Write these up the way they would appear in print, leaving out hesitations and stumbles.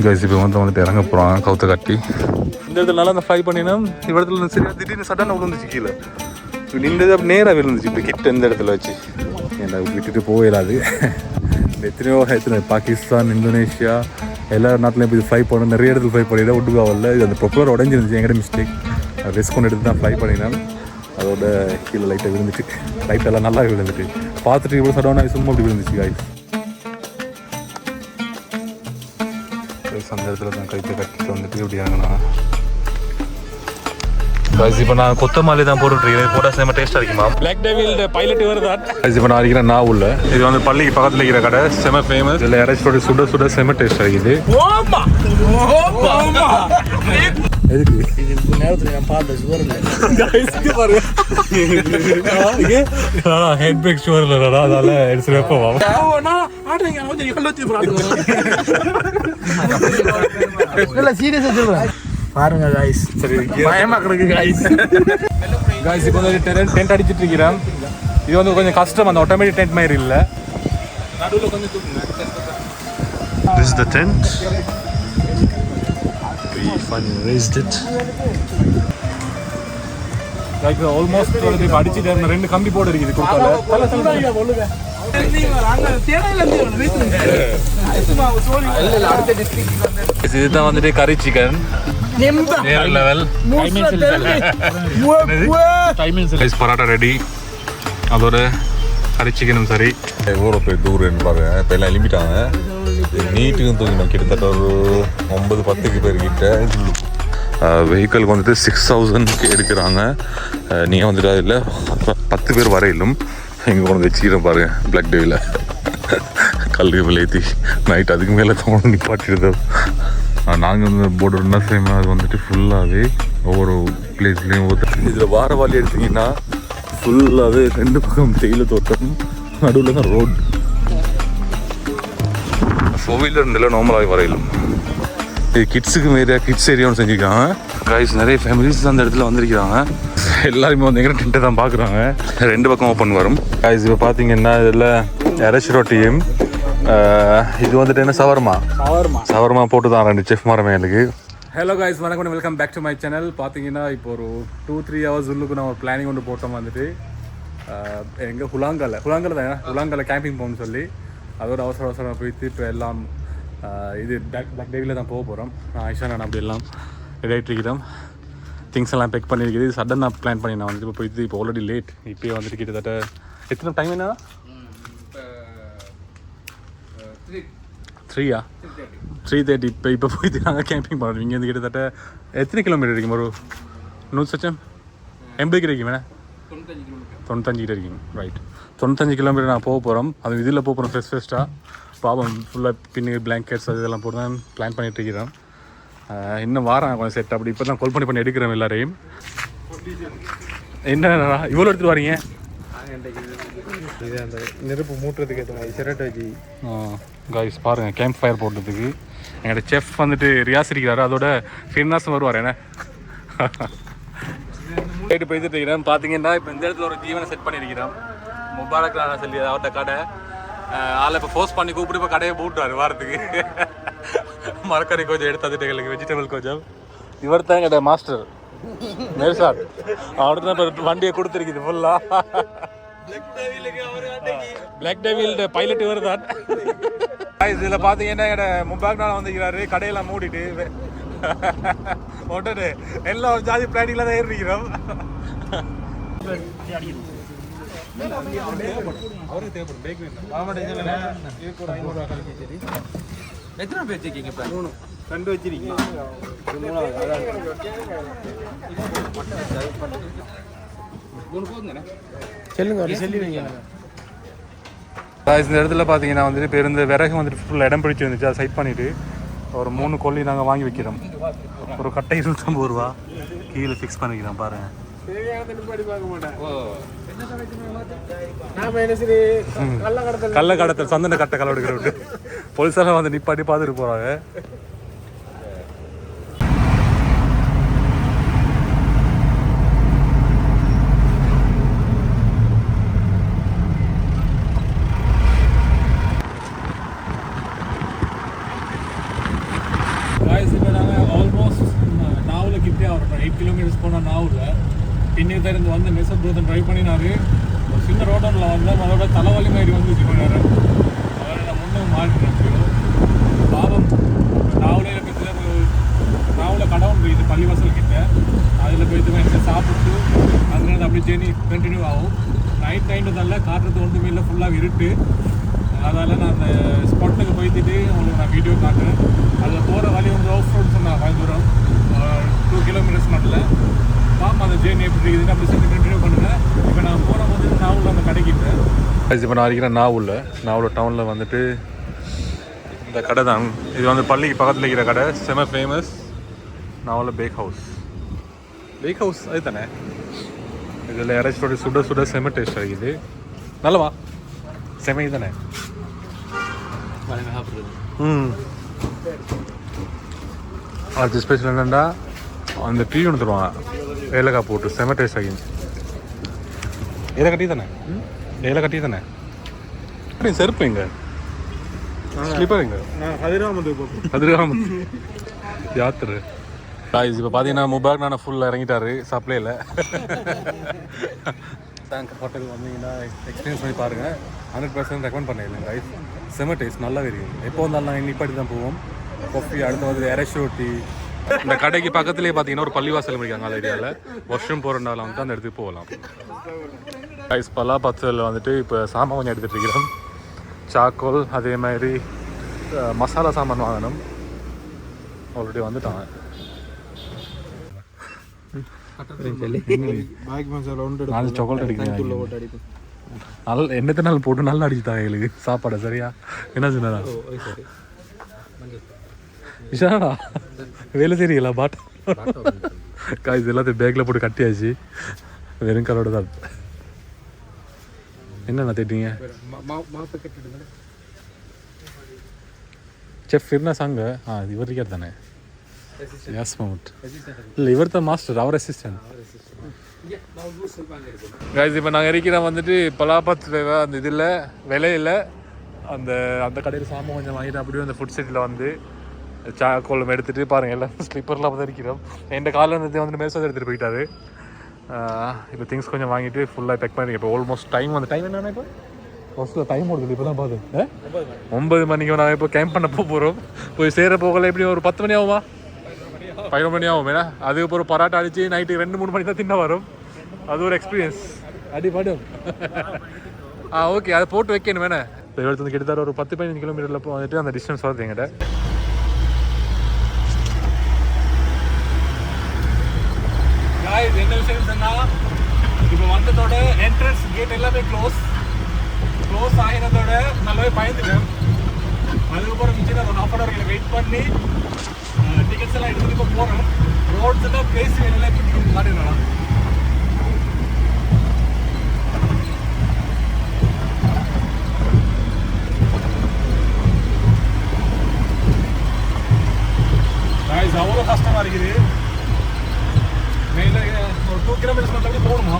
Guys இப்போ வந்துட்டு இறங்க போகிறாங்க கவுத்தை கட்டி. இந்த இடத்துல நல்லா ஃப்ளை பண்ணினா இந்த இடத்துல சரியா திடீர்னு சடனாக விழுந்துச்சு கீழே. நின்றது அப்படி நேராக விழுந்துச்சு இப்போ கிட்ட இந்த இடத்துல வச்சு. ஏன்னா விட்டுட்டு போயிடாது. எத்தனை பாகிஸ்தான், இந்தோனேஷியா எல்லா நாட்டிலையும் இப்போ இது ஃப்ளை பண்ண நிறைய இடத்துல ஃப்ளை பண்ணிவிட ஒட்டுக்காவில்ல. இது அந்த ப்ரொப்பலர் உடஞ்சிருந்துச்சு, எங்கிட்ட மிஸ்டேக். ரிஸ்க் கொண்டு எடுத்து தான் ஃப்ளை பண்ணினான். அதோட கீழே லைட்டாக விழுந்துட்டு, லைட்டெல்லாம் நல்லா விழுந்துட்டு பார்த்துட்டு இவ்வளோ சடனாக சும்மா அப்படி விழுந்துச்சு காய்ஸ். அந்த இடத்துல தான் கைத்தை கட்டிட்டு வந்துட்டு இப்படி இறங்கினா காய்ஸ். இப்போ நான் கொத்தமல்லி தான் போட்டுருக்கேன். போட்டால் செம்ம டேஸ்ட்டாக இருக்குமா. பிளாக் டெவில் பைலட் வருதான் காய்ஸ். இப்போ நான் அடிக்கிறேன் நான் உள்ள. இது வந்து பள்ளிக்கு பக்கத்தில் இருக்கிற கடை, செம்ம ஃபேமஸ். இதில் இறச்சி சுட சுட செம்ம டேஸ்ட்டாக இருக்குது. எதுக்கு இது நேரத்தில் நான் பார்த்த சுவர் இல்லை பாருங்க. ஹெட் பேக் சுவர் இல்லைடா, அதனால எடுத்து வைப்போம். சீரியஸா சொல்றேன் பாருங்க காய்ஸ். சரி பயமா கிடக்கு காய்ஸ். காய்ஸ் இப்போ வந்து டென்ட் அடிச்சிட்டு இருக்கிறேன். இது வந்து கொஞ்சம் கஷ்டம், அந்த ஆட்டோமேட்டிக் டென்ட் மாதிரி இல்லை. நடுவில் கொஞ்சம் தூக்குங்க. This is the tent. We finally raised it. Like almost வந்து இப்போ அடிச்சிட்டு ரெண்டு கம்பி போட இருக்குது குறுக்கால. இதுதான் வந்துட்டு கறி சிக்கன் வேற லெவல். பரோட்டா ரெடி, அதோட கறி சிக்கனும் சரி. எவ்வளோ போய் தூரம் பாருங்க. இப்போ எல்லாம் எழுப்பிட்டாங்க. நீட்டுக்கும் தூங்கினோம். கிட்டத்தட்ட ஒரு 9-10 பேர்கிட்ட. வெஹிக்கிளுக்கு வந்துட்டு 6000 எடுக்கிறாங்க. நீங்கள் வந்துட்டு அதில் 10 பேர் வரையிலும் எங்கே கொண்டு வச்சுக்கிறேன் பாருங்க. பிளாக் டேவில் கல்வி விளையாத்தி நைட் அதுக்கு மேலே தான் நிப்பாட்டிடுதோம். நாங்கள் வந்து போர்டு என்ன செய்யணும், அது வந்துட்டு ஃபுல்லாகவே ஒவ்வொரு பிளேஸ்லேயும் இதில் வார வாலி எடுத்திங்கன்னா ஃபுல்லாகவே 2 பக்கம் தேயிலை தோட்டம், நடுவில் தான் ரோடு. 4 வீலர் இருந்தெல்லாம் நார்மலாகவே வரையிலும். இது கிட்ஸுக்கு மாரியா கிட்ஸ் ஏரியாவும் செஞ்சுருக்காங்க காய்ஸ். நிறைய ஃபேமிலிஸ் அந்த இடத்துல வந்திருக்கிறாங்க. எல்லாருமே வந்து எங்கே டென்ட்டை தான் பார்க்குறாங்க. 2 பக்கம் ஓப்பன் வரும் காய்ஸ். இப்போ பார்த்தீங்கன்னா இதில் இறைச்சி ரொட்டியும் இது வந்துட்டு என்ன சவர்மா போட்டு தான் 2 செஃப் மரமே எனக்கு. ஹலோ காய்ஸ், வணக்கம், welcome back to my channel. பார்த்தீங்கன்னா இப்போ ஒரு 2-3 ஹவர்ஸ் உள்ளுக்கு நான் ஒரு பிளானிங் ஒன்று போட்டோம். வந்துட்டு எங்கள் ஹுலாங்கல கேம்பிங் போகணும்னு சொல்லி அதோட அவசரமாக போயிட்டு இப்போ எல்லாம் இது பிளாக் டேவில் தான் போக போகிறோம். ஆயிஷா நான் அப்படி எல்லாம் ரெடி ஆகிட்டு இருக்கிறோம். திங்ஸ் எல்லாம் பேக் பண்ணியிருக்குது. சடனாக பிளான் பண்ணி நான் வந்துட்டு இப்போ போயிட்டு இப்போ ஆல்ரெடி லேட். இப்போயே வந்துட்டு கிட்டத்தட்ட எத்தனை டைம் என்ன 3:30. இப்போ போயிட்டு நாங்கள் கேம்பிங் பண்ணுறோம். இங்கே வந்து கிட்டத்தட்ட எத்தனை கிலோமீட்டர் இருக்கும்? ஒரு 180 கிடைக்குமே. 95 கிட்ட இருக்கீங்க. ரைட், 95 கிலோமீட்டர் நான் போக போகிறோம். அது இதில் போக போகிறோம் ஃபெஸ்ட்டாக. பாவம் ஃபுல்லாக பின்னு பிளாங்கெட்ஸ் அது இதெல்லாம் போட்டு தான் பிளான் பண்ணிட்டு இருக்கிறோம். இன்னும் வாரம் கொஞ்சம் செட். அப்படி இப்போ தான் கால் பண்ணி எடுக்கிறோம் எல்லாரையும். என்ன இவ்வளோ எடுத்துகிட்டு வரீங்க? இது அந்த நெருப்பு மூட்டுறதுக்கு ஏற்ற மாதிரி சிரட்டை வச்சு காய்ஸ் பாருங்கள். கேம்ப் ஃபயர் போடுறதுக்கு எங்களோட செஃப் வந்துட்டு ரியாஸ் இருக்கிறாரு. அதோட ஃபிர்னாஸும் வருவார். என்ன போயிட்டு போயிட்டு இருக்கிறேன். பார்த்தீங்கன்னா இப்போ இந்த இடத்துல ஒரு ஜீவனை செட் பண்ணியிருக்கிறோம். முபாரக் நான் சொல்லி அவர்கிட்ட கடை ஆளை இப்போ ஃபோர்ஸ் பண்ணி கூப்பிட்டு இப்போ கடையை போட்டுவார் வாரத்துக்கு. மரக்கறி கொஞ்சம் எடுத்து அதுட்டு எங்களுக்கு வெஜிடபிள் கொஞ்சம். இவர் தான் எங்கள்கிட்ட மாஸ்டர் மேல்சாட். அவர்கிட்ட தான் இப்போ வண்டியை கொடுத்துருக்குது ஃபுல்லாக. பிளாக் டெவில் பைலட் இவர் தான். இதில் பார்த்தீங்கன்னா எங்கள்ட முபாரக் நான் வந்துக்கிறாரு. கடையெல்லாம் மூடிட்டு உடனே எல்லாம் ஜாதி பிளானிங்கில் தான் ஏறிக்கிறோம். அவருக்கு தேவைப்படும் பேக் எத்தனை பேர் வச்சிருக்கீங்க? 2 வச்சிருக்கீங்க. இந்த இடத்துல பார்த்தீங்கன்னா வந்துட்டு பேருந்து விறகு வந்துட்டு ஃபுல்லாக இடம் பிடிச்சி வந்துச்சு. அதை சைட் பண்ணிவிட்டு ஒரு 3 கொல்லி நாங்கள் வாங்கி வைக்கிறோம். ஒரு கட்டை 25 ரூபா கீழே ஃபிக்ஸ் பண்ணிக்கிறோம் பாருங்கள். கள்ள கடத்தல் சந்தன கட்டை கலை எடுக்கிற விட்டு போலீஸாரெல்லாம் வந்து நிப்பாட்டி பார்த்துட்டு போகிறாங்க. போயிட்டு அவர் 8 கிலோமீட்டர்ஸ் போனால் நாவூரில் பின்னுக்கு இருந்து வந்து மெசப் ப்ரோதன் ட்ரைவ் பண்ணினாரு. ஒரு சின்ன ரோட்டனில் வந்தேன், அதோட தலைவலி மாதிரி வந்துச்சு வேறு. அவரை நான் முன்னே மாறிட்டேன். பாவம் நாவலையில் போய்ட்டு நாவலில் கடவுள் போயிட்டு பள்ளிவாசல் கிட்ட அதில் போயிட்டு என்ன சாப்பிட்டு அதனால அப்படியே ஜேர்னி கண்டினியூ ஆகும். நைட் டைம்ன்றதால காட்டுறது ஒன்றுமே இல்லை, ஃபுல்லாக இருட்டு. அதால் நான் அந்த ஸ்பாட்டுக்கு போய்த்துட்டு உங்களுக்கு நான் வீடியோ காட்டுறேன். அதில் போகிற வழி வந்து ஆஃப் ரோட் சொன்னாங்க, கொஞ்சம் தூரம் 2 கிலோமீட்டர்ஸ் மட்டும். பாப்பா அந்த ஜேர்னி எப்படி இருக்குதுன்னு அப்படி சொல்லி கண்டினியூ பண்ணுங்கள். இப்போ நான் போகிற போது நாவூரில் அந்த கடைக்கிட்டேன். இப்போ நான் இருக்கிறேன் நாவூரில் டவுனில் வந்துட்டு இந்த கடை தான். இது வந்து பள்ளிக்கு பக்கத்தில் இருக்கிற கடை, செம ஃபேமஸ். நாவூரில் பேக் ஹவுஸ் அது தானே. இதில் இறைச்சோட சுட சுட செம டேஸ்ட் ஆகிது. நல்லவா செமை தானே. அது ஸ்பெஷல் என்னென்னா அந்த டீ ஒன்று தருவாங்க, ஏலக்காய் போட்டு செம டேஸ்ட் ஆகி. ஏலை கட்டி தானே, ஏலை கட்டி தானே. செருப்பு எங்க ஸ்லீப்பர் எங்க கதிராமது யாத்திரை. காய்ஸ் இப்போ பார்த்தீங்கன்னா முபாக் நான் ஃபுல்லாக இறங்கிட்டாரு சப்ளையில். டேங்க் ஹோட்டல் வந்தீங்கன்னா எக்ஸ்பீரியன்ஸ் பண்ணி பாருங்கள். 100% ரெக்கமெண்ட் பண்ணிடலாம் காய்ஸ். செம டேஸ்ட் நல்லாவே இருக்குது. எப்போ வந்தாலும் நாங்கள் நிப்பாட்டி தான் போவோம். காஃபி அடுத்து வந்து இறைச்சி ரொட்டி. இந்த கடைக்கு பக்கத்துலேயே பார்த்தீங்கன்னா ஒரு பள்ளிவாசல் முடிக்காங்க. அந்த ஏரியாவில் வருஷம் போகிறனால வந்து அந்த இடத்துக்கு போகலாம். காய்ஸ் பலாப்பத்தில் வந்துட்டு இப்போ சாமான் கொஞ்சம் எடுத்துகிட்டு இருக்கிறோம். சாக்கோல் அதே மாதிரி மசாலா சாமான் வாங்கணும். ஆல்ரெடி வந்துட்டாங்க. நாலு சாக்லேட் அடிக்கிறேன். நல்ல எண்ணெய் நாள் போட்டு நல்லா அடிச்சுட்டாங்க எங்களுக்கு சாப்பாடை. சரியா என்ன சொன்னா விஷாடா வேலை தெரியல பாட் காய்ச்சி எல்லாத்தையும் பேக்கில் போட்டு கட்டியாச்சு. வெறும் கலோட தான். என்னண்ணா தேட்டீங்க செஃப் என்ன சாங்க? இவர் இருக்கார் தானே. எஸ் மவுண்ட் இல்லை, இவர் தான் மாஸ்டர், அவர் அசிஸ்டன்ட். கைஸ் இப்போ நாங்கள் இருக்கிறோம் வந்துட்டு பலாப்பத்தில் அந்த இதில் விலையில் அந்த அந்த கடையில் சாமான் கொஞ்சம் வாங்கிட்டு அப்படியே அந்த ஃபுட் சிட்டியில் வந்து சாக்கோலம் எடுத்துகிட்டு பாருங்கள் எல்லாம் ஸ்லிப்பரில் வந்து இருக்கிறோம். என் காலில் வந்து மேசோதை எடுத்துகிட்டு போயிட்டாரு. இப்போ திங்ஸ் கொஞ்சம் வாங்கிட்டு ஃபுல்லாக பேக் பண்ணிருக்கேன். இப்போ ஆல்மோஸ்ட் டைம் என்னென்னா இப்போ ஃபஸ்ட்டில் டைம் ஓடுது. இப்போ தான் பார்த்து 9 மணிக்கு நாங்கள் இப்போ கேம்ப் பண்ண போகிறோம். போய் சேர போகல எப்படியும் ஒரு 10 மணி ஆகுமா, 11 மணி ஆகும். ஏன்னா அதுக்கப்புறம் பராட்டா அடித்து நைட்டு 2-3 மணி தான் தின்ன வரும். அது ஒரு எக்ஸ்பீரியன்ஸ் அடிப்படும். ஓகே அதை போட்டு வைக்கணும் வேணே. இப்போ எடுத்து கிட்டத்தட்ட ஒரு 10-15 கிலோமீட்டரில் வந்துட்டு அந்த டிஸ்டன்ஸ் வருது எங்கிட்ட. என்ன விஷயம் சொன்னால் இப்போ வந்ததோட என்ட்ரன்ஸ் கேட் எல்லாமே க்ளோஸ் ஆகினதோட நல்லாவே பயந்துட்டேன். அதுக்கப்புறம் மிச்சம் ஒரு 1/2 hour வெயிட் பண்ணி டிக்கெட்ஸ் எல்லாம் எடுத்துகிட்டு இப்போ போகிறோம். ரோட்ஸ் எல்லாம் பேசி எல்லாம் எப்படி காட்டிடலாம். அவ்வளோ கஷ்டமாக இருக்குது. மேலே ஒரு 2 கிலோமீட்டர்ஸ் மட்டும் போகணுமா?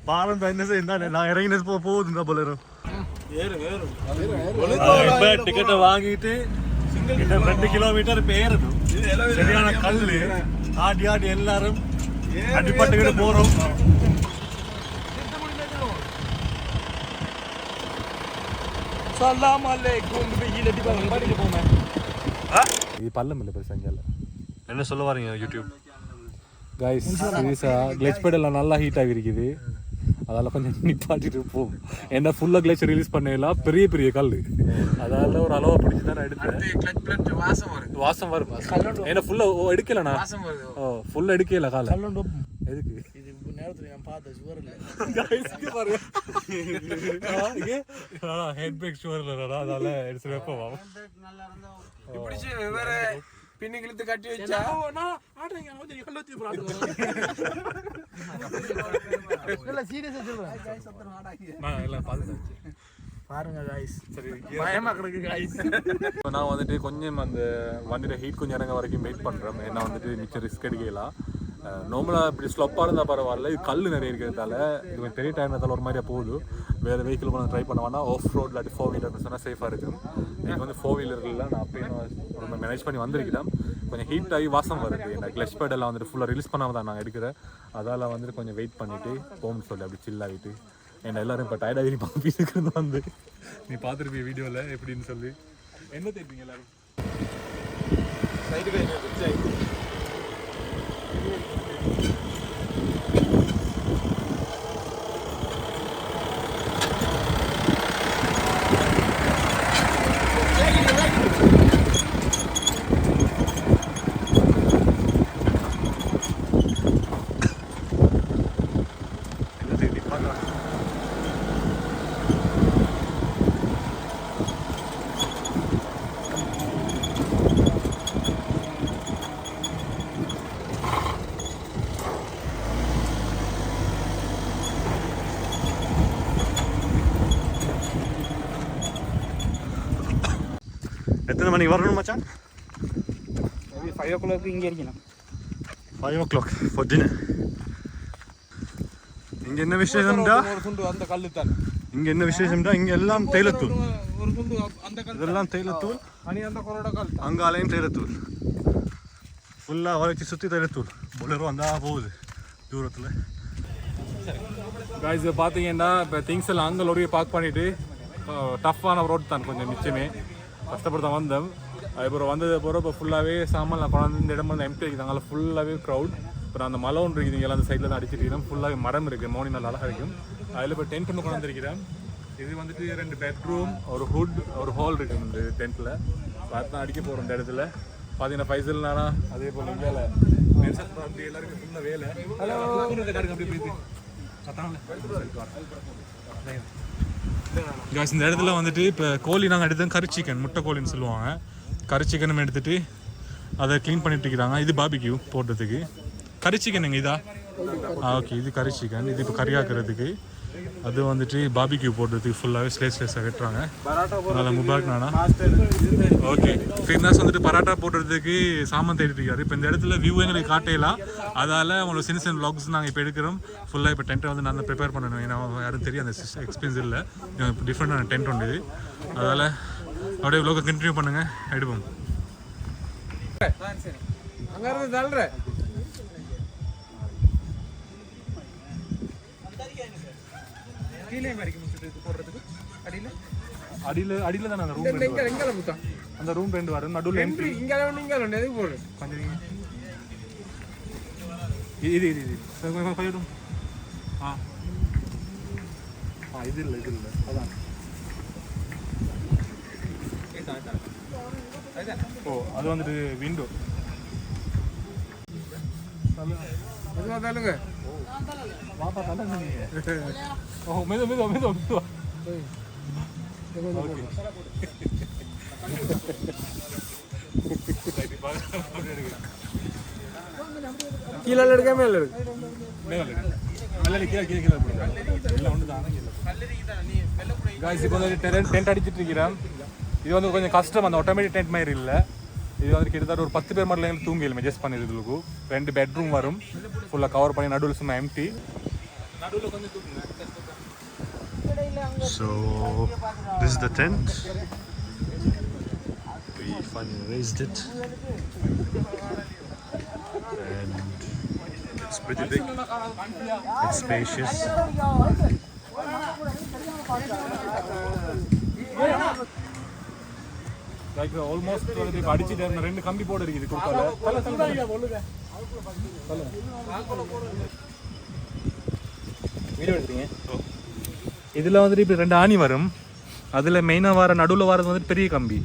பாலம் என்ன செய்ய நான் இறங்கினது போகுதுங்க போல டிக்கெட்டை வாங்கிட்டு 2 கிலோமீட்டர் பேருது. சரியான கல்லு ஆடி எல்லாரும் அடிப்பட்டுக்கிட்டு போறோம். இது பல்லம் இல்லை பெருசாங்கல்ல. என்ன சொல்ல வரீங்க யூடியூப் கைஸ்? சீரியஸாக கிளச் பெடெல்லாம் நல்லா ஹீட் ஆகிருக்குது. அதால் கொஞ்சம் நிப்பாட்டிட்டு போகும். ஏன்னா ஃபுல்லாக கிளச் ரிலீஸ் பண்ணலாம், பெரிய பெரிய கல். அதால் ஒரு அளவை பிடிச்சி தான் நான் எடுத்தேன். வாசம் வரும். ஏன்னா ஃபுல்லாக எடுக்கலண்ணா. ஃபுல்லாக எடுக்கல காலை. எதுக்கு ஹெட் பிரேக் ஷுவர் இல்லைடா, அதால எடுத்து வைப்போம். பின்னுக்கு இழுத்து கட்டி வச்சா இல்ல சீரியஸா சொல்றேன் நான் எல்லாம் பார்த்து பாருங்க गाइस சரி பயமா கிடக்கு गाइस இப்போ நான் வந்துட்டு கொஞ்சம் அந்த வண்டியோட ஹீட் கொஞ்சம் இறங்க வரைக்கும் வெயிட் பண்ணுறேன். ஏன்னா வந்துட்டு மிச்சம் ரிஸ்க் எடுக்கலாம். நார்மலாக இப்படி ஸ்லொப்பாக இருந்தால் பரவாயில்ல. இது கல் நிறைய இருக்கிறதால இது கொஞ்சம் பெரிய டைம் இருந்தாலும் ஒரு மாதிரியா போகுது. வேறு வெஹிக்கிள் கொஞ்சம் ட்ரை பண்ண வேணா. ஆஃப் ரோட் இல்லாட்டி 4 வீலர் சொன்னால் சேஃபாக இருக்கும். எனக்கு வந்து 4 வீலர்லாம் நான் அப்பயும் ரொம்ப மேனேஜ் பண்ணி வந்திருக்கிறேன். கொஞ்சம் ஹீட் ஆகி வாசம் வருது. எனக்கு கிளச் பேடெல்லாம் வந்துட்டு ஃபுல்லாக ரிலீஸ் பண்ணாமல் தான் நான் எடுக்கிறேன். அதால் வந்துட்டு கொஞ்சம் வெயிட் பண்ணிவிட்டு போகணும்னு சொல்லி அப்படி சில் ஆகிட்டு என்ன எல்லோரும் இப்போ டயர்டாகி பம்பிட்டு வந்து நீ பார்த்துருப்பீங்க வீடியோவில் எப்படின்னு சொல்லி என்ன தேய்ப்பீங்க எல்லோரும் எத்தனை மணிக்கு வரணும் மச்சான்? 5 o'clock இங்க இருக்கணும். 5 o'clock for dinner. இங்க என்ன விசேஷம்டா? ஒரு துண்டு அந்த கல்லு தான் இங்க என்ன விசேஷம்டா? இங்க எல்லாம் தைலத்தூள். ஒரு துண்டு அந்த கல் இதெல்லாம் தைலத்தூள். அணி அந்த கொரோட கல் அங்காலையும் தைலத்தூள். ஃபுல்லா வளைச்சி சுத்தி தைலத்தூள். பொலரோ வந்தா போகுது தூரத்துல. गाइस பார்த்தீங்கன்னா இப்போ திங்ஸ் எல்லாம் அங்கே லோரியை பார்க் பண்ணிட்டு டஃப்பான ரோட் தான் கொஞ்சம் மிச்சமே கஷ்டப்பட்டு தான் வந்தோம். அதுக்கப்புறம் வந்தது அப்புறம் இப்போ ஃபுல்லாகவே சாமான் நான் கொண்டாந்து இந்த இடம் வந்து எம்டி இருக்குது. அங்கே ஃபுல்லாகவே க்ரௌட். அப்புறம் அந்த மலை ஒன்று இருக்குது. இங்கே அந்த சைடில் தான் அடிச்சிட்டு இருக்கோம். ஃபுல்லாகவே மரம் இருக்குது. மோனி நல்லா அழகாக இருக்கும். அதில் இப்போ டென்ட் ஒன்று கொண்டாந்துருக்கிறேன். இது வந்துட்டு 2 பெட்ரூம் ஒரு ஹுட் ஒரு ஹால் இருக்குது இந்த டென்ட்டில். பார்த்து தான் அடிக்க போகிறோம் இந்த இடத்துல. பார்த்தீங்கன்னா ஃபைசல் நானா அதே போல் வேலை அப்படி எல்லாருக்கும் ஃபுல்லாக வேலை. காய்ஸ் இந்த இடத்துல வந்துட்டு இப்போ கோழி நாங்கள் எடுத்தோம் கறி சிக்கன் முட்டை கோழின்னு சொல்லுவாங்க. கறி சிக்கனும் எடுத்துகிட்டு அதை க்ளீன் பண்ணிட்டு இருக்கிறாங்க. இது பாபிக்யூ போடுறதுக்கு. கறி சிக்கன் எங்க இதா? ஓகே இது கறி சிக்கன். இது இப்போ கறியாக்குறதுக்கு. அது வந்துட்டு பாபிக்யூ போடுறதுக்கு ஃபுல்லாகவே ஸ்லேஸாக வெட்டுறாங்க. அதனால் முபாக் நானா ஓகே ஃபிட்னஸ் வந்துட்டு பராட்டா போடுறதுக்கு சாமான் தேடிட்டு இருக்காரு. இப்போ இந்த இடத்துல வியூ எங்களுக்கு காட்டையலாம். அதால் உங்களுக்கு சின்ன சின்ன vlogs நாங்கள் இப்போ எடுக்கிறோம். ஃபுல்லாக இப்போ டென்ட்டை வந்து நான் ப்ரிப்பேர் பண்ணணும். ஏன்னா யாரும் தெரியும் அந்த எக்ஸ்பீரியன்ஸ் இல்லை. டிஃப்ரெண்டான டென்ட் உண்டு. அதால் அப்படியே vlog கண்டினியூ பண்ணுங்கள் எடுப்போம். அங்கே இருந்து தள்ளுற கீழே மாதிரி போடுறதுக்கு அடியில் தானே அந்த ரூம் அந்த ரூம் 2 வரும். நடுவில் என்ட்ரி இங்கே எதுக்கு போடுற கொஞ்சம் இது கொஞ்சம் இது இல்லை அதான் ஓ அது வந்துட்டு விண்டோ தள்ளுங்க வாப்பா தள்ளுங்க நீங்கள். ஓ மெதுவா கீழே எடுக்க மேல இருக்கு டென்ட் அடிச்சிட்டு இருக்கிறேன். இது வந்து கொஞ்சம் கஷ்டம். அந்த ஆட்டோமேட்டிக் டென்ட் மாதிரி இல்லை. இது வந்து கிட்டத்தட்ட ஒரு 10 பேர் மட்டும் எங்களுக்கு தூங்கிடலாம் அட்ஜஸ்ட் பண்ணிடுறதுக்கு. 2 பெட்ரூம் வரும். ஃபுல்லாக கவர் பண்ணி நடுவில் சும்மா எம்டி. நடுவில் கொஞ்சம் தூங்குங்க. So this is the tent. We finally raised it, and it's pretty big. It's spacious. Like almost வந்து இப்போ அடிச்சுட்டு 2 கம்பி போட இருக்குது குறுக்கால. வீடியோ எடுத்தீங்க. இதில் வந்துட்டு இப்போ 2 ஆணி வரும். அதில் மெயினாக வர நடுவில் வரது வந்துட்டு பெரிய கம்பி.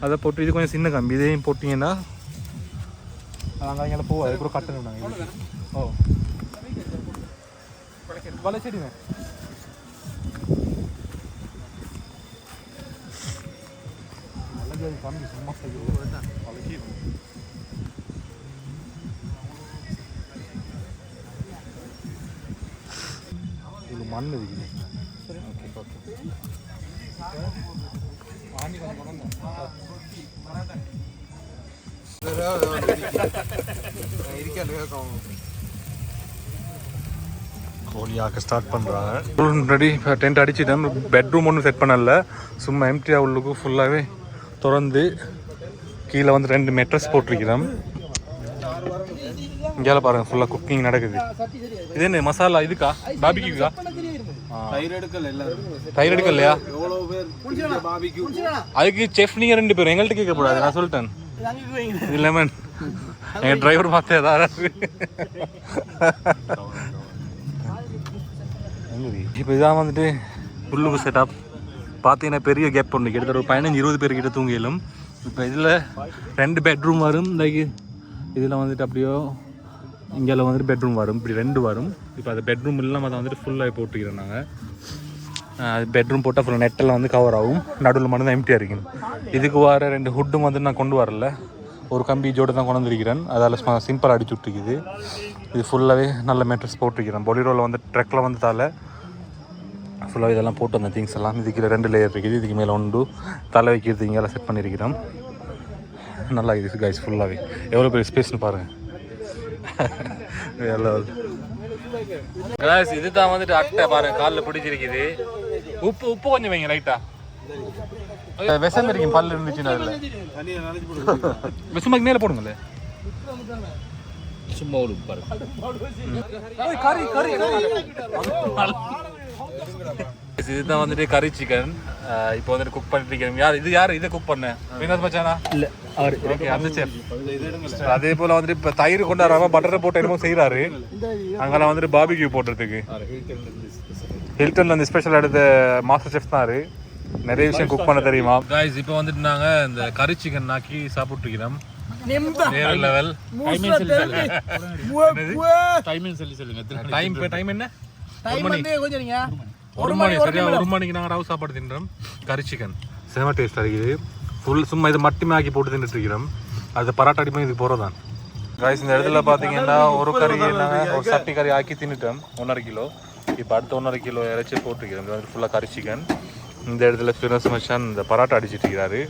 அதை போட்டு இது கொஞ்சம் சின்ன கம்பி. இதையும் போட்டிங்கன்னா நாங்கள் அங்கே போவோம். அதுக்கப்புறம் கட்டணும் நாங்கள். ஓ வளைச்செடிங்க. நல்லது கம்பி சும்மா வளைக்கி இது மண் இருக்குது. கோழியாக்க ஸ்டார்ட் பண்ணுறாங்க. ரெடி டென்ட் அடிச்சுட்டேன். பெட்ரூம் ஒன்றும் செட் பண்ணல, சும்மா எம்டியாக உள்ளுக்கு ஃபுல்லாகவே திறந்து கீழே வந்து 2 மெட்ரஸ் போட்டிருக்கிறோம். இங்கே பாருங்கள் ஃபுல்லாக குக்கிங் நடக்குது. இது என்ன மசாலா இதுக்கா பாபிக்குக்கா? தயிர் எடுக்கலையா? அதுக்கு செஃப் நீங்கள் 2 பேரும் எங்கள்கிட்ட கேட்கக்கூடாது, நான் சொல்லிட்டேன். இது லெமன் எங்கள் டிரைவர் பார்த்தே ஏதாவது. இப்போ இதான் வந்துட்டு புல்லுக்கு செட்டப் பார்த்தீங்கன்னா பெரிய கேப் ஒன்று, கிட்டத்தட்ட ஒரு 15-20 பேர் கிட்ட தூங்கிலும். இப்போ இதில் 2 பெட்ரூம் வரும். லைக் இதில் வந்துட்டு அப்படியோ இங்கே வந்துட்டு பெட்ரூம் வரும், இப்படி 2 வரும். இப்போ அது பெட்ரூம் இல்லாமல் அதை வந்துட்டு ஃபுல்லாக போட்டுக்கிறோம் நாங்கள். அது பெட்ரூம் போட்டால் ஃபுல்லாக நெட்டெல்லாம் வந்து கவர் ஆகும், நடுவில் மட்டும் தான் எம்டியாக இருக்கும். இதுக்கு வர 2 ஹுட்டும் வந்து நான் கொண்டு வரல, ஒரு கம்பி ஜோடு தான் கொண்டு வந்துருக்கிறேன். அதால் சிம்பிளாக அடிச்சு விட்டுருக்குது. இது ஃபுல்லாகவே நல்ல மேட்ரஸ் போட்டிருக்கிறேன். பொலிரோவில் வந்து ட்ரக்கில் வந்து தால ஃபுல்லாக இதெல்லாம் போட்டு அந்த திங்ஸ் எல்லாம். இதுக்கு 2 லேயர் இருக்குது, இதுக்கு மேலே 1 தலை வைக்கிறது இங்கெல்லாம் செட் பண்ணியிருக்கிறோம். நல்லா இருக்குது கைஸ் ஃபுல்லாகவே. எவ்வளோ பெரிய ஸ்பேஸ்னு பாருங்கள். இது தான் வந்துட்டு அட்டை பாருங்க, காலில் பிடிச்சிருக்குது. உப்பு கொஞ்சம் வைங்க ரைட்டா. விஷம் இருக்கும் பல்லு இருந்துச்சுன்னா அதில் விஷமாக்கு மேலே போடுங்களே. சும்மா ஒரு உப்பு இதுதான் வந்துட்டு கறி சிக்கன். இப்போ வந்துட்டு குக் பண்ணிட்டு இருக்கேன். யார் இதை குக் பண்ண? வினோத் மச்சானா? இல்லை அவர். ஓகே, அந்த செஃப். அதே போல் வந்துட்டு இப்போ தயிர் கொண்டாடுறாம பட்டரை போட்டு என்னமோ செய்கிறாரு. அங்கெல்லாம் வந்துட்டு பாபிக்யூ போடுறதுக்கு ஹில்டன்ல இந்த ஸ்பெஷல் எடுத்த மாஸ்டர் செஃப் தான். நிறைய விஷயம் குக் பண்ண தெரியுமா गाइस? இப்போ வந்துட்டு நாங்கள் இந்த கறி சிக்கன் நாக்கி சாப்பிட்டுருக்கிறோம். வேற லெவல். டைம் என்ன? 1 மணி சரியா? 1 மணிக்கு நாங்கள் ரவு சாப்பாடு தின்றோம். கறி சிக்கன் செம டேஸ்டாக இருக்குது. ஃபுல் சும்மா இது மட்டுமே ஆக்கி போட்டு தின்னுட்டு இருக்கிறோம். அது பராட்டா அடிப்போம், இதுக்கு போகிறதான் गाइस. இந்த இடத்துல பார்த்தீங்கன்னா ஒரு கறி நாங்கள் ஒரு சட்டி கறி ஆக்கி தின்னுட்டோம் 1.5 கிலோ. இப்போ அடுத்த 1.5 கிலோ இறைச்சி போட்டுருக்கிறோம். இது வந்து ஃபுல்லாக கறி சிக்கன். இந்த இடத்துல ஃபினஸ் மச்சான் இந்த பராட்டா அடிச்சிட்டு இருக்கிறாரு.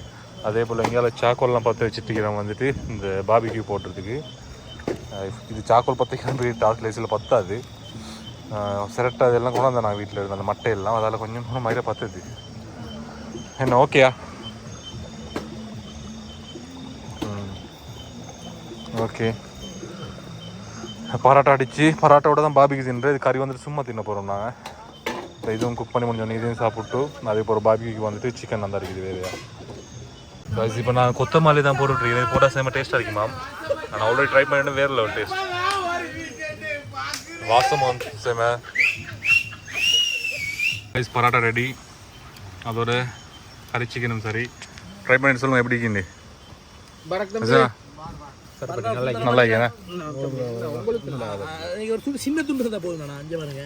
அதே போல் எங்கேயால சாக்கோல்லாம் பற்ற வச்சுட்டு இருக்கிறோம் வந்துட்டு இந்த பாபிக்யூ போடுறதுக்கு. இது சாக்கோல் பற்றிக்கிற டார்க் லைஸில் பற்றாது. சிரட்டை அதெல்லாம் கொண்டு வந்தேன் நான் வீட்டில் இருந்த அந்த மட்டையெல்லாம், அதால் கொஞ்சம் மயிரை பற்றுது. என்ன ஓகேயா? ஓகே. பராட்டா அடித்து பராட்டாவோட தான் பாபிக்கு தின்ற. இது கறி வந்துட்டு சும்மா தின்ன போகிறோம் நாங்கள். இதுவும் குக் பண்ணி முடிஞ்சோம், இதையும் சாப்பிட்டு அதே போல் பாபிக்கு வந்துட்டு சிக்கன் தான் இருக்குது வேறையா. இப்போ நான் கொத்தமல்லி தான் போட்டுட்ருக்கேன். போட்டால் சேம டேஸ்ட்டாக இருக்குமா? நான் ஆல்ரெடி ட்ரை பண்ணிட்டு வேறு லெவல் டேஸ்ட். வாசம் சேம. பராட்டா ரெடி, அதோட கறி சிக்கனும் சரி. ட்ரை பண்ணிட்டு சொல்லுங்கள் எப்படி இருக்குன்னு. நல்லா இருக்கேன். ஒரு சின்ன துண்டு தான் போதும். அஞ்சு பாருங்க.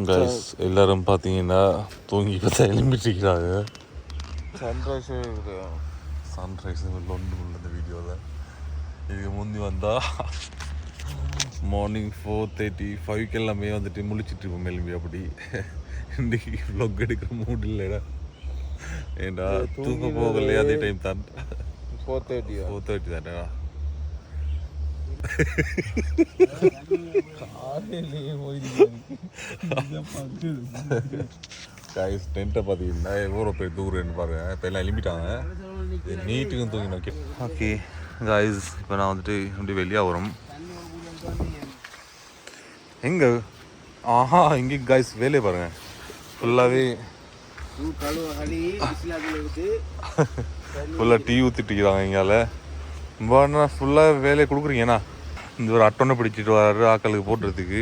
கைஸ் எல்லாரும் பார்த்தீங்கன்னா தூங்கி பார்த்தா எழும்பிட்டுருக்கிறாங்க. சன்ரைஸ் ஒன்று இந்த வீடியோவில். இதுக்கு முந்தி வந்தால் மார்னிங் 4:35 எல்லாமே வந்துட்டு முழிச்சிட்டு இருப்போம் எழும்பி. அப்படி இன்றைக்கி வ்ளாக் எடுக்கிற மூட் இல்லைடா. ஏண்டா தூங்க போகலையே அதே டைம் தான். 4:30 தானேடா. கைஸ் டென்ட்டை பார்த்தீங்கன்னா எவ்வளோ பேர் தூரன்னு பாருங்க. இப்போ எல்லாம் எழுப்பிட்டாங்க, நீட்டுக்கும் தூங்கினோம். ஓகே கைஸ், இப்போ நான் வந்துட்டு இப்படி வெளியே வரோம். எங்கே? ஆஹா, இங்கே கைஸ் வேலையை பாருங்கள் ஃபுல்லாகவே ஃபுல்லாக டீ ஊற்றிட்டுக்கிறாங்க. இங்கால ரொம்ப ஃபுல்லாக வேலையை கொடுக்குறீங்கண்ணா. இந்த ஒரு அட்டொன்னை பிடிச்சிட்டு வர்றாரு ஆக்களுக்கு போடுறதுக்கு.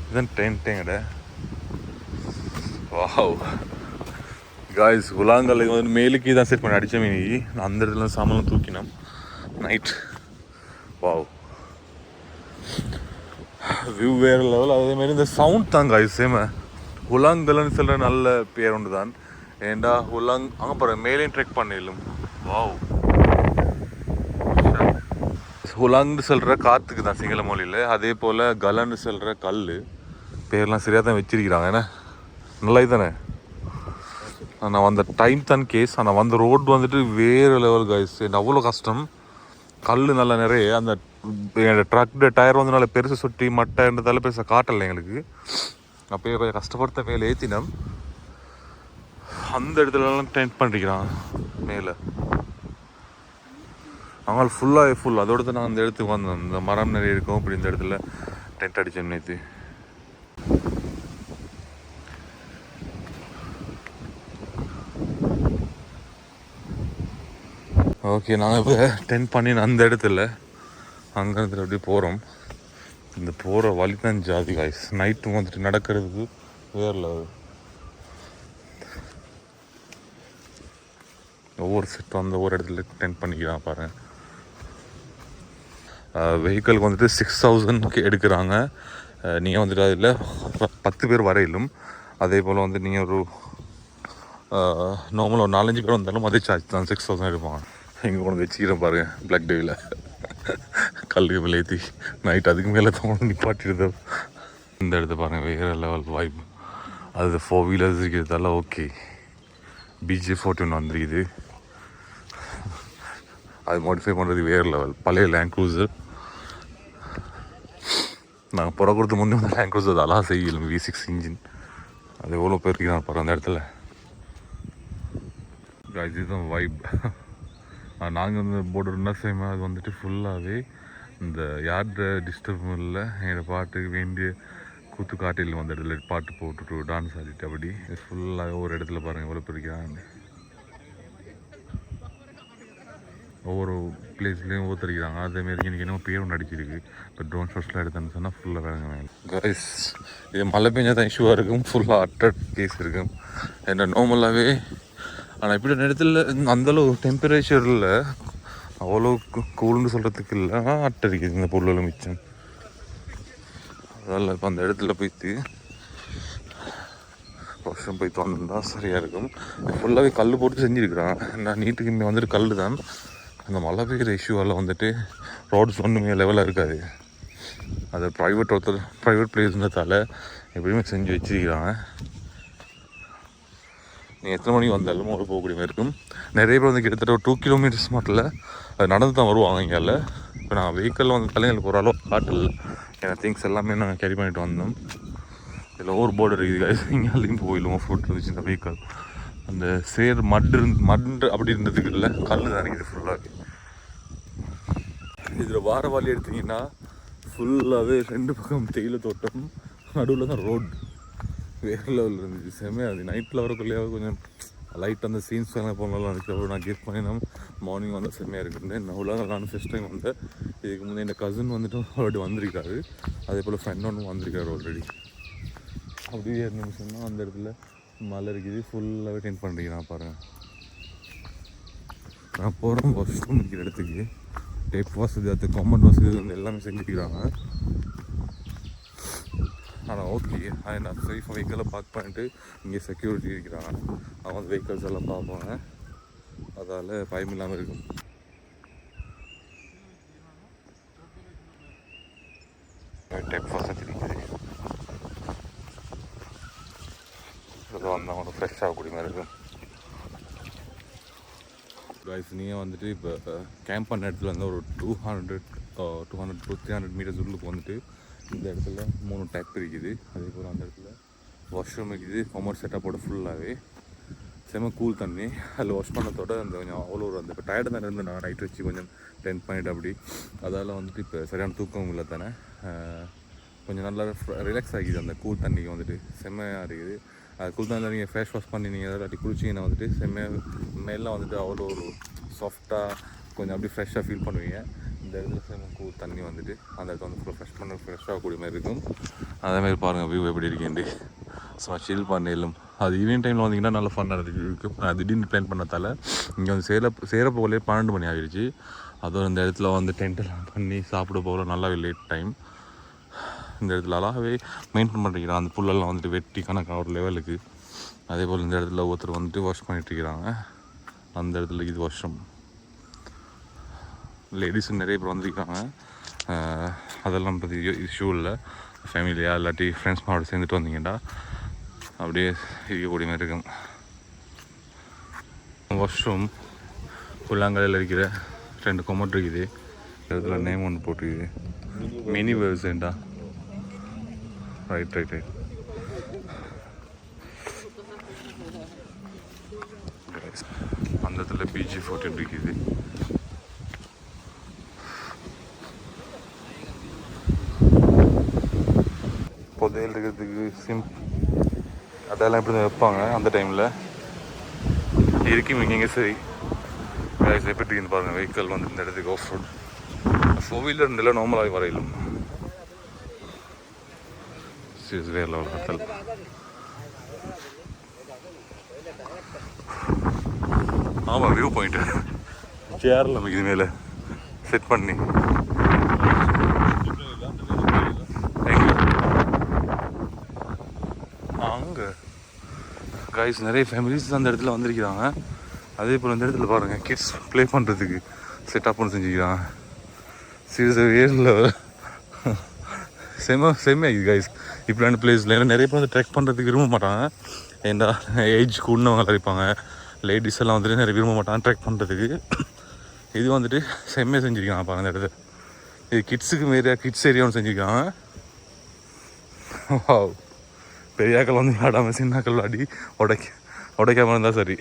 இதுதான் டென்ட்டேங்கட. வாவ் காய்ஸ், உலாங்கல்லுக்கு வந்து மேலுக்கு தான் செட் பண்ணி அடித்தேன். இன்னைக்கு அந்த இடத்துல சாமான் தூக்கினோம் நைட். வாவ், வியூ வேறு லெவல். அதேமாரி இந்த சவுண்ட் தான் காய்ஸ் சேம. உலாங்கல்னு சொல்கிற நல்ல பேர் ஒன்று தான். ஏண்டா ஹுலாங் அங்கே போகிற மேலேயும் ட்ரெக் பண்ணிடலும். வாவ், ஹுலாங்னு சொல்கிற காற்றுக்கு தான் சிங்கள மொழியில். அதே போல் கலன்னு சொல்கிற கல் பேர்லாம் சரியாக தான் வச்சிருக்கிறாங்க. ஏன்னா நல்லா தானே. நான் வந்த டைம் தான் கேஸ். ஆனால் வந்த ரோடு வந்துட்டு வேறு லெவல் கைஸ். அவ்வளோ கஷ்டம். கல் நல்லா நிறைய. அந்த ட்ரக் டயர் வந்து நல்லா பெருசு சுட்டி மட்டைன்றதால பெருசாக காட்டலை எங்களுக்கு. அப்போயே கொஞ்சம் கஷ்டப்படுத்த மேலே ஏற்றினோம். அந்த இடத்துலலாம் டென்ட் பண்ணிக்கிறான் மேலே. அவங்க ஃபுல்லாக ஃபுல். அதோடு தான் நான் அந்த இடத்துக்கு வந்தேன். இந்த மரம் நிறைய இருக்கும். இப்படி இந்த இடத்துல டென்ட் அடித்தேன் நேற்று. ஓகே, நாங்கள் இப்போ டென்ட் பண்ணி அந்த இடத்துல அங்கேருந்து அப்படியே போகிறோம். இந்த போகிற வழி தான் ஜாதி காய்ஸ். நைட்டு வந்துட்டு நடக்கிறதுக்கு வேறு லெவல். ஒவ்வொரு செட் வந்து ஒவ்வொரு இடத்துல டென்ட் பண்ணிக்கிறான் பாருங்கள். வெஹிக்கிளுக்கு வந்துட்டு 6000 எடுக்கிறாங்க. நீங்கள் வந்துட்டு அதில் 10 பேர் வரையிலும். அதே போல் வந்து நீங்கள் ஒரு நார்மலாக ஒரு 4-5 பேர் வந்தாலும் அதே சார்ஜ் தான் 6000 எடுப்பாங்க. எங்கே கொண்டு வச்சுக்கிறேன் பாருங்கள் பிளாக் டேவில் கல்லுக்கு மேலே ஏற்றி நைட் அதுக்கு மேலே தான் நிப்பாட்டிடுது. இந்த இடத்த பாருங்கள் வேறு லெவல் வைப். அது 4 வீலர்ஸ் இருக்கிறதால ஓகே. BJ41 வந்துருக்குது. அது மாடிஃபை பண்ணுறது வேறு லெவல். பழைய லேண்ட் க்ரூசர். நாங்கள் புறக்கிறதுக்கு முன்னே வந்து லேண்ட் க்ரூசர் அதெல்லாம் செய்யலாம். V6 engine. அது எவ்வளோ பேருக்கு நான் பாரு அந்த இடத்துல. இதுதான் வைப். நாங்கள் வந்து போர்டு என்ன செய்யுமா அது வந்துட்டு ஃபுல்லாகவே இந்த யார்ட டிஸ்டர்பும் இல்லை. என்னோடய பாட்டுக்கு வேண்டிய கூத்து காட்டில் வந்த இடத்துல பாட்டு போட்டுட்டு டான்ஸ் ஆடிட்டு அப்படி ஃபுல்லாக ஒரு இடத்துல பாருங்கள் எவ்வளோ பிரிக்கிறாங்க. ஒவ்வொரு பிளேஸ்லேயும் ஒவ்வொருத்தரிக்கிறாங்க. அதேமாரி இன்றைக்கி என்ன பேர் ஒன்று அடிச்சிருக்கு. இப்போ ட்ரோன் ஷாட்ஸ்லாம் எடுத்தான்னு சொன்னால் ஃபுல்லாக வேணுங்க கைஸ். இது மழை பெஞ்சா தான் இஷ்யூவாக இருக்கும். ஃபுல்லாக அட்டர் கேஸ் இருக்கும். என்ன நார்மலாகவே. ஆனால் இப்படி இடத்துல அந்தளவு டெம்பரேச்சரில் அவ்வளோ கூலுன்னு சொல்கிறதுக்கு இல்லை. அட்டடிக்குது இந்த பொருளில் மிச்சம். அதனால் இப்போ அந்த இடத்துல போய்த்து வருஷம் போய்த்து வந்தால் சரியாக இருக்கும். ஃபுல்லாகவே கல் போட்டு செஞ்சுருக்குறான். நான் நீட்டுக்கு இங்கே வந்துட்டு கல் தான். அந்த மழை பெய்கிற இஷ்யூவால் வந்துட்டு ரோட்ஸ் ஒன்றுமே லெவலாக இருக்காது. அது ப்ரைவேட் பிளேஸ்ன்றதால எப்படியுமே செஞ்சு வச்சுருக்கிறாங்க. நீங்கள் எத்தனை மணிக்கு வந்தாலும் ஒரு போகக்கூடிய மாதிரி இருக்கும். நிறைய பேர் வந்து கிட்டத்தட்ட ஒரு 2 கிலோமீட்டர்ஸ் மாட்டில் அது நடந்து தான் வருவாங்க இங்கே. இப்போ நான் வெஹிக்கிளில் வந்து தலைங்களுக்கு ஒரு அளவு காட்டில் ஏன்னா திங்ஸ் எல்லாமே நாங்கள் கேரி பண்ணிட்டு வந்தோம். இதில் ஒரு போர்டு இருக்குது. இங்கேயும் போயிடுவோம். ஃப்ரூட் இருந்துச்சு இந்த வெஹிக்கிள். அந்த மட் அப்படி இருந்ததுக்கு இல்லை கல் தான் இருக்குது ஃபுல்லாகவே. இதில் வார வழி எடுத்திங்கன்னா ஃபுல்லாகவே 2 பக்கம் தேயிலை தோட்டம். நடுவில் தான் ரோடு. வேறு லெவலில் இருந்துச்சு. செம்மையாக அது நைட்டில் வரக்குள்ளேயே கொஞ்சம் லைட் அந்த சீன்ஸ் எல்லாம் போனாலும் அதுக்கு நான் கெஸ் பண்ணினா மார்னிங் வந்து செம்மையாக இருக்குன்னு. நான் உலக நான் ஃபஸ்ட் டைம் வந்தேன். இதுக்கு முன்னே என் கசின் வந்துட்டு ஆல்ரெடி வந்திருக்காரு. அதே போல் ஃப்ரெண்ட் ஒன்று வந்திருக்காரு ஆல்ரெடி. அப்படியே இருந்துன்னு சொன்னால் அந்த இடத்துல மழை இருக்குது. ஃபுல்லாகவே டென்ட் பண்ணுறீங்க பாருங்கள். நான் போகிறேன் வாஷ்ரூம் இருக்கிற இடத்துக்கு. டேப் வசதி அது காமன் வசதி வந்து எல்லாமே செஞ்சுக்கிறாங்க. ஆனால் ஓகே நான் சேஃபாக வெஹிக்கிளை பார்க் பண்ணிட்டு இங்கே செக்யூரிட்டி இருக்கிறாங்க. அவங்க வந்து வெஹிக்கிள்ஸ் எல்லாம் பார்ப்பாங்க. அதால் பயம் இல்லாமல் இருக்கும். டேப் வசதி இருக்குது. இதில் வந்து அவங்களுக்கு ஃப்ரெஷ் ஆகக்கூடிய மாதிரி இருக்கும். கைஸ் நீங்கள் வந்துட்டு இப்போ கேம்ப் பண்ண இடத்துல வந்து ஒரு 200 to 300 மீட்டர்ஸ் உள்ளுக்கு வந்துட்டு இந்த இடத்துல 3 டேப் இருக்குது. அதே போல் அந்த இடத்துல வாஷ்ரூம் இருக்குது. காமர்ஸ் செட்டப்போட ஃபுல்லாகவே செம்ம கூல் தண்ணி. அதில் வாஷ் பண்ணத்தோட அந்த கொஞ்சம் அவ்வளோ ஒரு அந்த இப்போ டயர்டு தான் இருந்து நான் நைட் வச்சு கொஞ்சம் டென்ட் பண்ணிவிட்டு அப்படி அதால் வந்துட்டு இப்போ சரியான தூக்கம் இல்லை தானே. கொஞ்சம் நல்லா ரிலாக்ஸ் ஆகிக்குது அந்த கூல் தண்ணிக்கு வந்துட்டு. செம்மையாக இருக்குது. அது கூல் தண்ணியில் நீங்கள் ஃபேஸ் வாஷ் பண்ணி நீங்கள் இல்லாட்டி குளிச்சிங்கன்னா வந்துட்டு செம்மையாக மேலாம் வந்துட்டு அவ்வளோ ஒரு சாஃப்டாக கொஞ்சம் அப்படி ஃப்ரெஷ்ஷாக ஃபீல் பண்ணுவீங்க. இந்த இடத்துல செம்ம கூல் தண்ணி வந்துட்டு அந்த இடத்துல வந்து ஃபுல்லாக ஃப்ரெஷ்ஷாக கூடிய மாதிரி இருக்கும். அதேமாதிரி பாருங்கள் வியூ எப்படி இருக்கேன்ட்டு. ஸோ சில் பண்ணிடலாம். அது ஈவினிங் டைமில் வந்தீங்கன்னா நல்லா ஃபன்னாக இருக்கும். நான் திடீர்னு பிளான் பண்ணதால் இங்கே வந்து சேர போகலே 12 மணி ஆகிடுச்சு. அதுவும் இந்த இடத்துல வந்து டென்ட்டெல்லாம் பண்ணி சாப்பிட போகிற நல்லாவே லேட் டைம். இந்த இடத்துல அழகாகவே மெயின்டைன் பண்ணிக்கிறான். அந்த புல்லெல்லாம் வந்துட்டு வெட்டி கணக்காக ஒரு லெவலுக்கு அதே போல் இந்த இடத்துல ஒருத்தர் வந்துட்டு வாஷ் பண்ணிட்டுருக்கிறாங்க. அந்த இடத்துல இது வாஷ்ரூம். லேடிஸும் நிறைய பேர் வந்துருக்காங்க. அதெல்லாம் பற்றி இஷ்யூ இல்லை. ஃபேமிலியாக இல்லாட்டி ஃப்ரெண்ட்ஸ் மாவோட சேர்ந்துட்டு வந்தீங்கன்னா அப்படியே இருக்கக்கூடிய மாதிரி இருக்கும். வாஷ்ரூம் புல்லாங்கலையில் இருக்கிற 2 கொமட் இருக்குது. இடத்துல நேம் ஒன்று போட்டுருக்குது, மினி வேர்ஸேண்டா. ரைட். அந்த இடத்துல PG-14 இருக்குது. புதையல் இருக்கிறதுக்கு அதெல்லாம் எப்படி தான் வைப்பாங்க அந்த டைமில் இருக்கும். இங்கே சரி எப்படி இருக்குன்னு பாருங்கள். வெஹிக்கிள் வந்து இந்த இடத்துக்கு ஆஃப் ரோட் 4 வீலர் இல்லை நார்மலாகவே வரையிலும். வேறு லெவல் கத்தல். ஆமாம், வியூ பாயிண்ட்டு சேரில் நமக்கு இது மேலே செட் பண்ணி அங்கே கைஸ் நிறைய ஃபேமிலிஸ் அந்த இடத்துல வந்திருக்கிறாங்க. அதே போல் இந்த இடத்துல பாருங்கள் கிட்ஸ் ப்ளே பண்ணுறதுக்கு செட்டப் பண்ணி செஞ்சுக்கிறாங்க. சீரியஸாக வேறு செம்மையாகுது கைஸ் இப்படியான பிளேஸில். ஏன்னா நிறைய பேர் வந்து ட்ரெக் பண்ணுறதுக்கு விரும்ப மாட்டாங்க. ஏன்னா ஏஜ் கூடவங்க இருப்பாங்க, லேடிஸ் எல்லாம் வந்துட்டு நிறைய விரும்ப மாட்டாங்க ட்ரெக் பண்ணுறதுக்கு. இது வந்துட்டு செம்மையாக செஞ்சுருக்காங்க பாருங்க இந்த இடத்துல. இது கிட்ஸுக்கு கிட்ஸ் ஏரியாவும் செஞ்சுருக்காங்க. பெரியாக்கள் வந்து விளாடாமல் சின்னாக்கள் விளாடி உடைக்காமல் இருந்தால் சரி.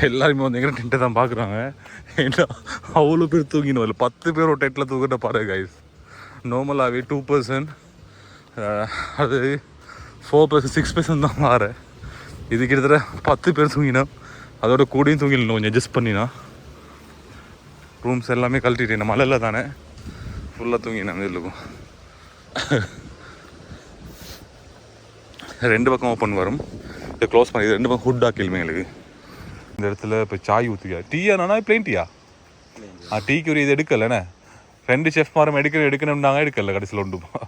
எல்லாருமே வந்து எங்கே டென்ட்டை தான் பார்க்குறாங்க. ஏன்னா அவ்வளோ பேர் தூங்கினோம். இல்லை 10 பேர் ஒரு டென்ட்டில் தூக்கிட்ட பாருங்க கைஸ். நார்மலாகவே 2%, அது 4%, 6% தான் மாற. இது கிட்டத்தட்ட 10 பேர் தூங்கினோம். அதோட கூடயும் தூங்கிடணும் கொஞ்சம் அட்ஜஸ்ட் பண்ணினா. ரூம்ஸ் எல்லாமே கழட்டிட்டேன். மழையில் தானே ஃபுல்லாக தூங்கினேன். இருக்கும் 2 பக்கம் ஓப்பன் வரும். இதை க்ளோஸ் பண்ணி 2 பக்கம் ஹுட் ஆக்கிலுமே எங்களுக்கு. இந்த இடத்துல இப்போ சாய் ஊற்றிக்கா. டீயா நானா பிளெயின் டீயா? டீக்கு ஒரு இது எடுக்கலைண்ணே. 2 செஃப் மாரம் எடுக்கணும்னாங்க, எடுக்கல கடைசியில் உண்டுப்பா.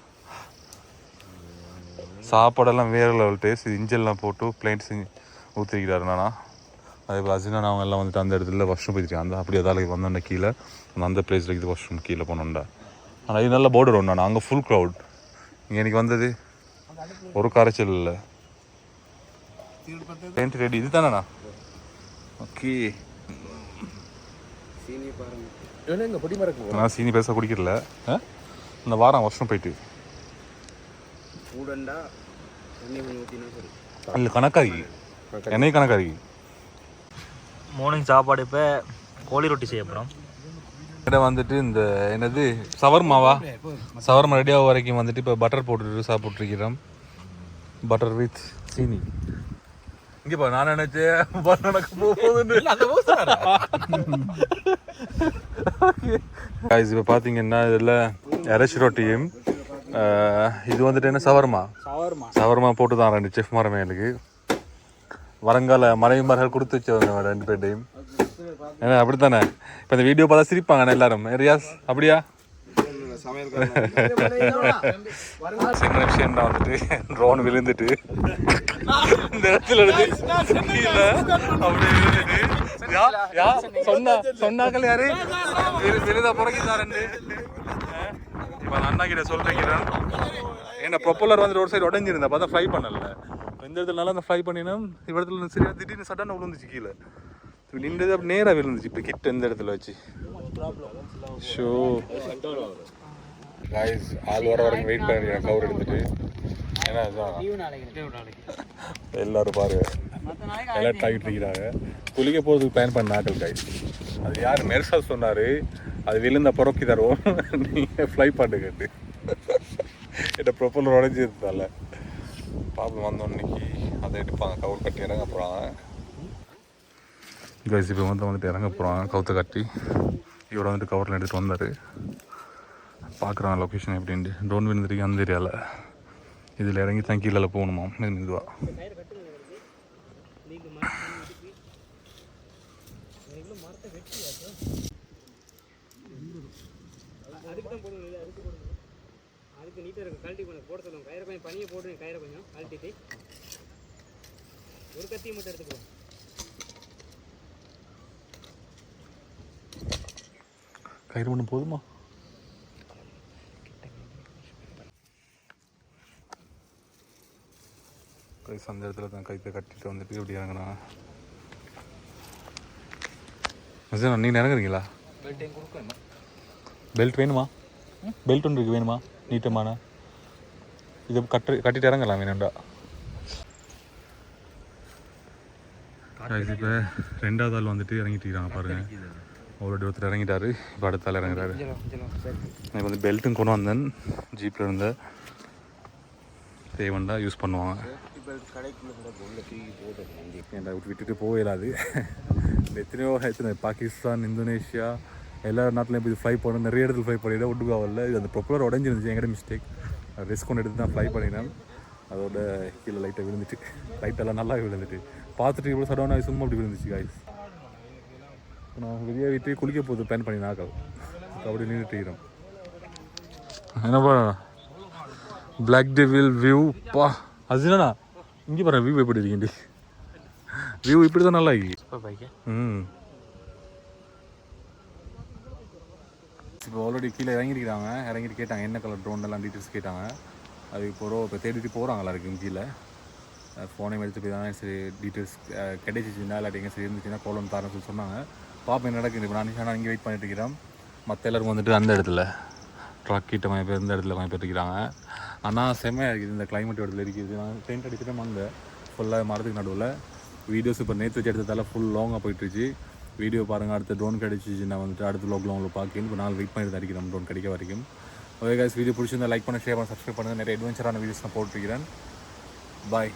சாப்பாடெல்லாம் வேறு லெவல் டேஸ்ட். இஞ்செல்லாம் போட்டு பிளெயின் செஞ்சு ஊற்றிக்கிறாரு நானா. அதே போல் அசினா அவங்க எல்லாம் வந்துட்டு அந்த இடத்துல வாஷ்ரூம் போயிருக்கேன். அந்த அப்படி அதால் வந்தோன்னே கீழே அந்த பிளேஸில் இது வாஷ்ரூம் கீழே போனோண்டா. ஆனால் இது நல்ல போர்டர் ஒன்று. அங்கே ஃபுல் க்ரௌட். இங்கே எனக்கு வந்தது ஒரு கரைச்சல் இல்லை. டென்ட் ரெடி இது தானேண்ணா? ஓகே. நான் சீனி பெருசாக குடிக்கிறல. இந்த வாரம் வருஷம் போயிட்டு இல்லை கணக்காகி என்னைக்கு கணக்காகி. மார்னிங் சாப்பாடு இப்போ கோழி ரொட்டி செய்ய போகிறோம். இதை வந்துட்டு இந்த என்னது சவர்மாவா, சவர்மா ரெடியாக வரைக்கும் வந்துட்டு இப்போ பட்டர் போட்டுட்டு சாப்பிட்ருக்கிறோம். பட்டர் வித் சீனி. இங்கே பா, நான் நினைச்சேன் நடக்க போகுதுன்னு. இப்போ பார்த்தீங்கன்னா இதில் இறைச்சி ரொட்டியும் இது வந்துட்டு என்ன சவர்மா போட்டு தான் 2 செஃப் மரமே எனக்கு வருங்கால மனைவி மர்கள் கொடுத்து வச்சவங்க 2 பேர்டையும். ஏன்னா அப்படித்தானே இப்போ இந்த வீடியோ பார்த்தா சிரிப்பாங்கண்ணே எல்லாரும். ரியாஸ் அப்படியா? சின்ன விஷயம் தான் வந்துட்டு ட்ரோன் விழுந்துட்டு இந்த இடத்துல சொன்னாக்கள் யாரு விழுத புறக்கிட்டாரு. இப்போ அண்ணா கிட்ட சொல்றேன். ஏன்னா ப்ரொப்பலர் வந்து ரோட் சைடு உடஞ்சிருந்தா பார்த்தா ஃப்ளை பண்ணல. இந்த இடத்துல நல்லா அந்த ஃப்ளை பண்ணினா இடத்துல சரியா திடீர்னு சடனாக விழுந்துச்சு கீழே. நின்றது அப்படி நேராக விழுந்துச்சு. இப்போ கிட்ட இந்த இடத்துல வச்சு ஷோ காய்ஸ் ஆள் வர வரைக்கும் வெயிட் பண்ணிருக்கேன் கவர் எடுத்துட்டு. ஏன்னா எல்லாரும் பாருங்க எல்லாம் ஆகிட்டு இருக்கிறாங்க. குளிக்க போகிறதுக்கு பிளான் பண்ண ஆக்கள் காய்ஸ். அது யார் மெர்சா சொன்னார், அது விழுந்த புறக்கி தருவோம் நீங்கள் ஃப்ளை பண்ணுங்கட்டு. என்ன ப்ரொப்பலர் உடஞ்சிருந்தால ப்ராப்ளம் வந்தோன்னைக்கு அதை எடுப்பாங்க கவர் கட்டி இறங்க போகிறாங்க. கைஸ் இப்போ வந்துட்டு இறங்க போகிறாங்க கவுத்தை கட்டி. இவர் வந்துட்டு கவரில் எடுத்துகிட்டு வந்தார். பார்க்குறான் லொக்கேஷன் எப்படின்ட்டு. ட்ரோன் விழுந்துருக்கு அந்த ஏரியாவில். இதில் இறங்கி தான் கீழே போகணுமா மெதுவாக. அடுத்து நீட்டாக இருக்கும் கழட்டி பண்ண போட சொல்லுவோம். கயிறை கொஞ்சம் பனியை போட்டு கயிறை கொஞ்சம் கழட்டிட்டு ஒரு கத்தியை மட்டும் எடுத்துக்குவோம். கயிறு மட்டும் போதுமா? அந்த இடத்துல தான் கைத்தை கட்டிட்டு வந்துட்டு எப்படி இறங்கினா நீங்கள் இறங்குறீங்களா? பெல்ட் வேணுமா? பெல்ட் ஒன்று இருக்கு வேணுமா? நீட்டமான இதை கட்டிட்டு இறங்கலாம் வேணும்டா. இப்போ ரெண்டாவது ஆள் வந்துட்டு இறங்கிட்டு இருக்காங்க பாருங்க. ஒரு ஒருத்தர் இறங்கிட்டாரு. இப்போ அடுத்த ஆள் இறங்குறாரு. எனக்கு வந்து பெல்ட்டும் கொண்டு வந்தேன் ஜீப்பில் இருந்த தேவண்டா யூஸ் பண்ணுவாங்க. ஏன்டா விட்டுட்டு போயிடாது. எத்தனை பாகிஸ்தான், இந்தோனேஷியா எல்லா நாட்டிலையும் இப்போ ஃப்ளை பண்ணணும். நிறைய இடத்துல ஃப்ளை பண்ணிவிட ஒட்டுக்காவில் இது அந்த ப்ரொப்பலர் உடஞ்சிருந்துச்சு. என்கிட்ட மிஸ்டேக். ரிஸ்க் கொண்டு எடுத்து தான் ஃப்ளை பண்ணினேன். அதோட கீழே லைட்டாக விழுந்துட்டு லைட்டெல்லாம் நல்லா விழுந்துட்டு பார்த்துட்டு இவ்வளோ சடனாக சும்மா அப்படி விழுந்துச்சு காய்ஸ். நான் வெளியே விட்டு குளிக்க போகுது பிளான் பண்ணி நாக்காவும் அப்படி நின்றுட்டு இருக்கிறோம். என்னப்பா பிளாக் டெவில் வியூ பா அது என்னண்ணா இங்கே பாருங்க வியூ எப்படி இருக்கீங்க. வியூ இப்படி தான் நல்லா இருக்கு. இப்போ ஆல்ரெடி கீழே இறங்கிருக்கிறாங்க. இறங்கிட்டு கேட்டாங்க என்ன கலர் ட்ரோன் எல்லாம் டீட்டெயில்ஸ் கேட்டாங்க. அது இப்போ தேடிட்டு போகிறாங்களா இருக்கும் கீழே. ஃபோனையும் எடுத்து போய் தானே சரி டீட்டெயில்ஸ் கிடைச்சிச்சுன்னா இல்லாட்டி எங்கே சரி இருந்துச்சுன்னா கோலம் தாரன்னு சொல்லி சொன்னாங்க. பாப்பா என்ன நடக்குது. இப்போ நான் இங்கே வெயிட் பண்ணிட்டு இருக்கிறேன். மற்ற எல்லோரும் வந்துட்டு அந்த இடத்துல ட்ராக் கிட்ட கொஞ்சம் பேர் இந்த இடத்துல கொஞ்சம் பேர் இருக்கிறாங்க. ஆனால் செம்மையாக இருக்குது இந்த கிளைமேட் இடத்துல இருக்குது. நான் டென்ட் அடிச்சுட்டு அங்கே ஃபுல்லாக மரத்துக்கு நடுவில் வீடியோஸ் இப்போ நேற்று வச்சு எடுத்ததால் ஃபுல் லாங்காக போயிட்டுருச்சு. வீடியோ பாருங்கள். அடுத்த ட்ரோன் கிடைச்சிச்சு. நான் வந்துட்டு அடுத்த வ்ளாகில் உங்களை பார்க்கணும். இப்போ நாள் வெயிட் பண்ணிட்டு அடிக்கிறேன் ட்ரோன் கிடைக்க வரைக்கும். ஓகே गाइस வீடியோ பிடிச்சிருந்தா லைக் பண்ண ஷேர் பண்ண சப்ஸ்கிரைப் பண்ணுங்கள். நிறைய அட்வென்ச்சரான வீடியோஸ் நான் போட்டுருக்கிறேன். பாய்.